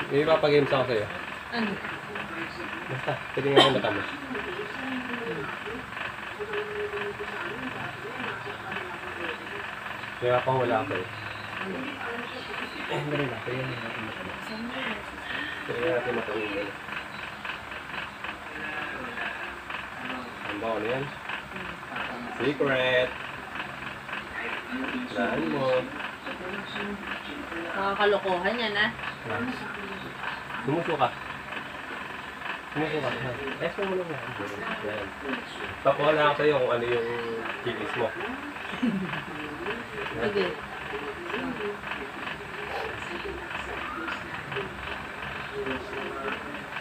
May ipapagames ako sa'yo. Ano? Basta, tingnan mo mata mo. May mapahula ako sa'yo. Dali na. Tingnan natin mata mo. Tingnan natin mata mo. Ang bawa na yan. Secret. Saan mo? Makakalokohan yan, ha? Sumuso ka. Sumuso ka. Ayos mo muna nga. Yan. Pakuha na ako sa'yo kung ano yung kilis mo. Sige.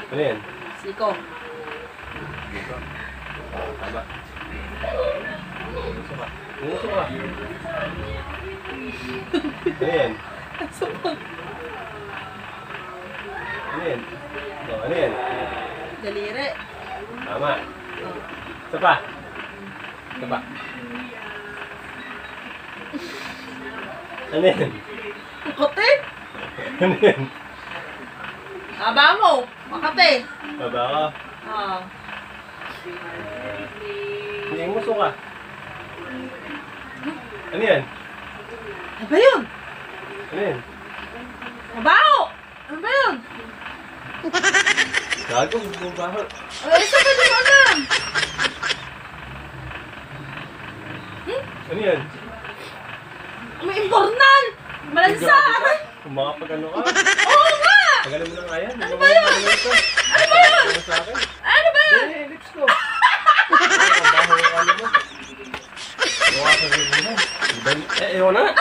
Ano yan? Siko. Dito. Tama. Sumuso ka. Sumuso ka. Ano yan? Ano yan? Oh, ano yan? Daliri. Tama. Oh. Isa pa. Isa pa. Ano yan? Makate. Ano yan? Aba mo. Makate. Baba ka. Ah. Hindi, muso ka. Ano yan? Ano ba yun? Ano yan? Mabaho! Ano ba yun? Gago, bumabaho. Ay, isa ka din alam! Ano yan? May imbornan! Malansa! Aray! Kung makapag-ano ka. Oo nga! Tagalin mo na nga yan. Ano ba yun? Ano ba yun? Ano sa akin? Ano ba yun? Eh, lips ko. Mabaho yung ano mo. Gawa sa rin mo na. Eh, ewan na.